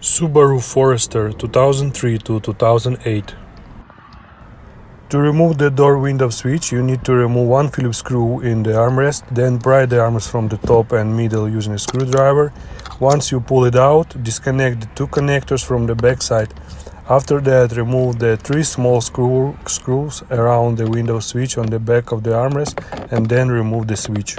Subaru Forester 2003 to 2008. To remove the door window switch, you need to remove one Phillips screw in the armrest, then pry the arms from the top and middle using a screwdriver. Once you pull it out, disconnect the two connectors from the back side. After that, remove the three small screws around the window switch on the back of the armrest and then remove the switch.